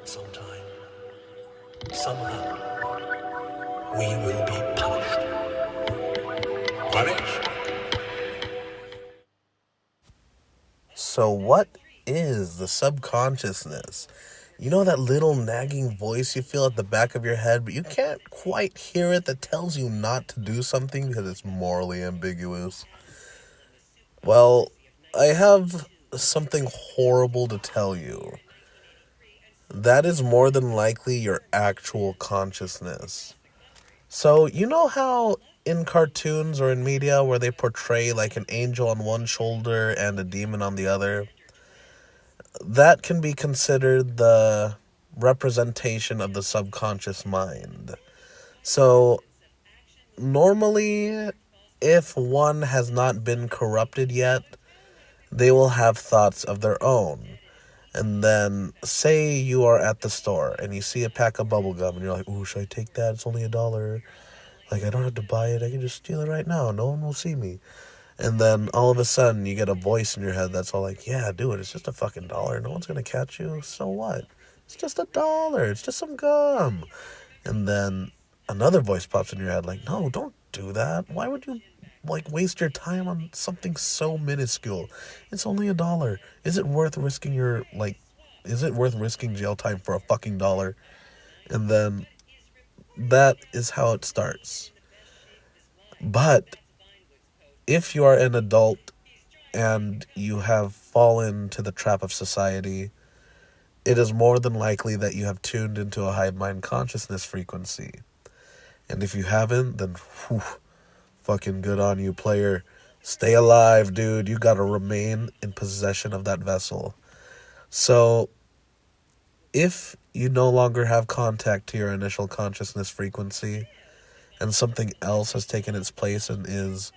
sometime, somehow, we will be punished. Punished? So what is the subconsciousness? You know that little nagging voice you feel at the back of your head, but you can't quite hear it, that tells you not to do something because it's morally ambiguous? Well, I have something horrible to tell you. That is more than likely your actual consciousness. So, you know how in cartoons or in media where they portray like an angel on one shoulder and a demon on the other? That can be considered the representation of the subconscious mind. So, normally, if one has not been corrupted yet, they will have thoughts of their own. And then, say you are at the store and you see a pack of bubble gum and you're like, ooh, should I take that? It's only $1. Like, I don't have to buy it. I can just steal it right now. No one will see me. And then all of a sudden you get a voice in your head that's all like, yeah, do it. It's just a fucking dollar. No one's going to catch you. So what? It's just $1. It's just some gum. And then another voice pops in your head like, no, don't do that. Why would you like waste your time on something so minuscule? It's only $1. Is it worth risking is it worth risking jail time for a fucking dollar? And then that is how it starts. But if you are an adult and you have fallen to the trap of society, it is more than likely that you have tuned into a high mind consciousness frequency. And if you haven't, then whew, fucking good on you, player. Stay alive, dude. You gotta remain in possession of that vessel. So, if you no longer have contact to your initial consciousness frequency, and something else has taken its place and is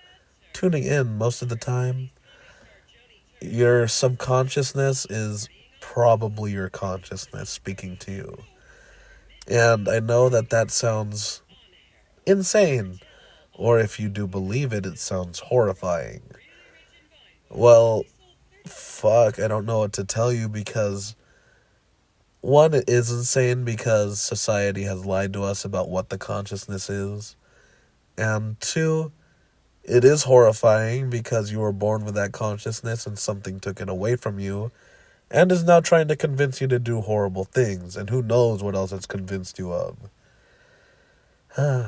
tuning in most of the time, your subconsciousness is probably your consciousness speaking to you. And I know that that sounds insane, or if you do believe it, it sounds horrifying. Well, fuck, I don't know what to tell you because, one, it is insane because society has lied to us about what the consciousness is. And two, it is horrifying because you were born with that consciousness and something took it away from you and is now trying to convince you to do horrible things, and who knows what else it's convinced you of.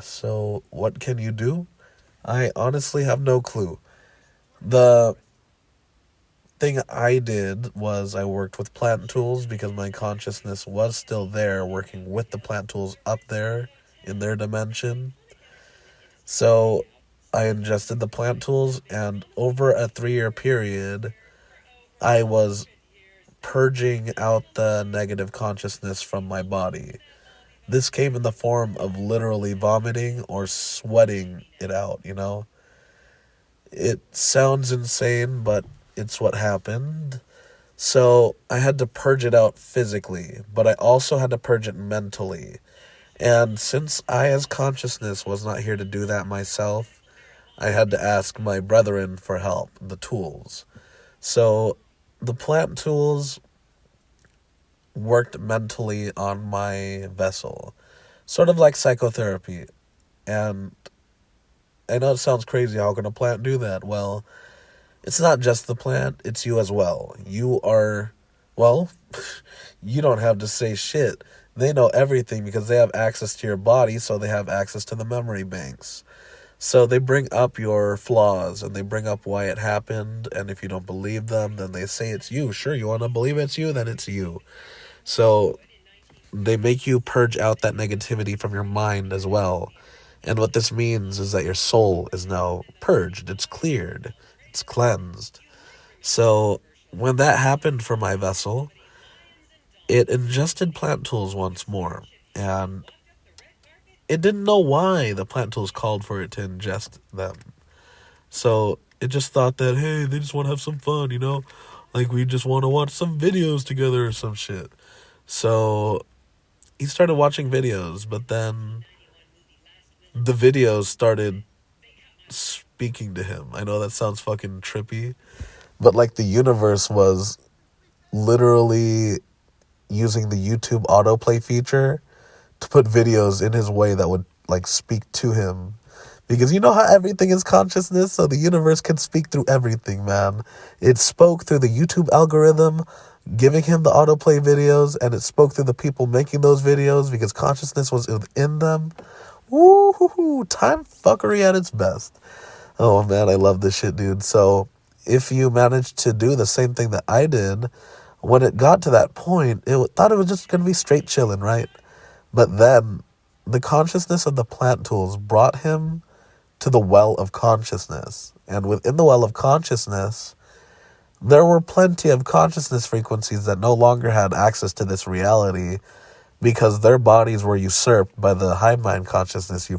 So, what can you do? I honestly have no clue. The thing I did was I worked with plant tools because my consciousness was still there, working with the plant tools up there in their dimension. So, I ingested the plant tools, and over a 3-year period, I was purging out the negative consciousness from my body. This came in the form of literally vomiting or sweating it out, you know? It sounds insane, but it's what happened. So I had to purge it out physically, but I also had to purge it mentally. And since I, as consciousness, was not here to do that myself, I had to ask my brethren for help, the tools. So the plant tools worked mentally on my vessel, sort of like psychotherapy. And I know it sounds crazy. How can a plant do that? Well, it's not just the plant, it's you as well. You are, well, you don't have to say shit. They know everything because they have access to your body, so they have access to the memory banks. So they bring up your flaws and they bring up why it happened. And if you don't believe them, then they say it's you. Sure, you want to believe it's you? Then it's you. So they make you purge out that negativity from your mind as well. And what this means is that your soul is now purged. It's cleared. It's cleansed. So when that happened for my vessel, it ingested plant tools once more. And it didn't know why the plant tools called for it to ingest them. So it just thought that, hey, they just want to have some fun, you know? Like, we just want to watch some videos together or some shit. So he started watching videos, but then the videos started speaking to him. I know that sounds fucking trippy, but like the universe was literally using the YouTube autoplay feature to put videos in his way that would like speak to him. Because you know how everything is consciousness, so the universe can speak through everything, man. It spoke through the YouTube algorithm, giving him the autoplay videos, and it spoke through the people making those videos because consciousness was within them. Woo-hoo-hoo, time fuckery at its best. Oh man, I love this shit, dude. So if you managed to do the same thing that I did, when it got to that point, thought it was just going to be straight chilling, right? But then the consciousness of the plant tools brought him to the well of consciousness. And within the well of consciousness, there were plenty of consciousness frequencies that no longer had access to this reality because their bodies were usurped by the hive mind consciousness,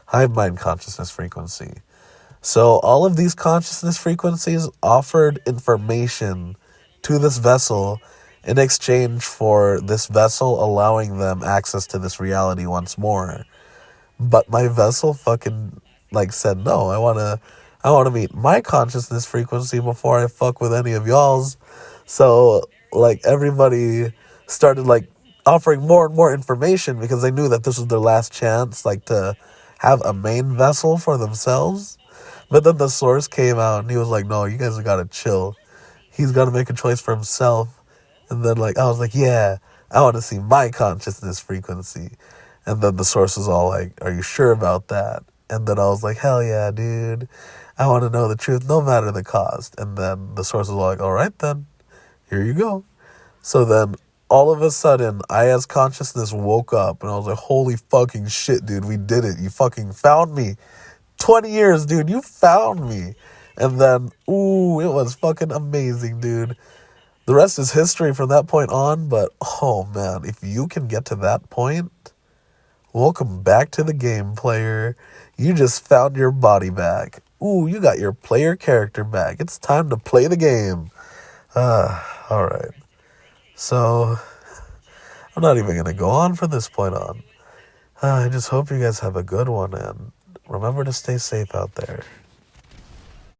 hive mind consciousness frequency. So all of these consciousness frequencies offered information to this vessel in exchange for this vessel allowing them access to this reality once more. But my vessel fucking like said, no, I wanna meet my consciousness frequency before I fuck with any of y'all's. So like everybody started like offering more and more information because they knew that this was their last chance, like to have a main vessel for themselves. But then the source came out and he was like, no, you guys gotta chill. He's gotta make a choice for himself. And then like I was like, yeah, I want to see my consciousness frequency. And then the source was all like, are you sure about that? And then I was like, hell yeah, dude. I want to know the truth no matter the cost. And then the source was like, all right then, here you go. So then all of a sudden, I as consciousness woke up and I was like, holy fucking shit, dude, we did it. You fucking found me. 20 years, dude, you found me. And then, ooh, it was fucking amazing, dude. The rest is history from that point on, but oh man, if you can get to that point, welcome back to the game, player. You just found your body back. Ooh, you got your player character back. It's time to play the game. Alright. So, I'm not even going to go on from this point on. I just hope you guys have a good one, and remember to stay safe out there.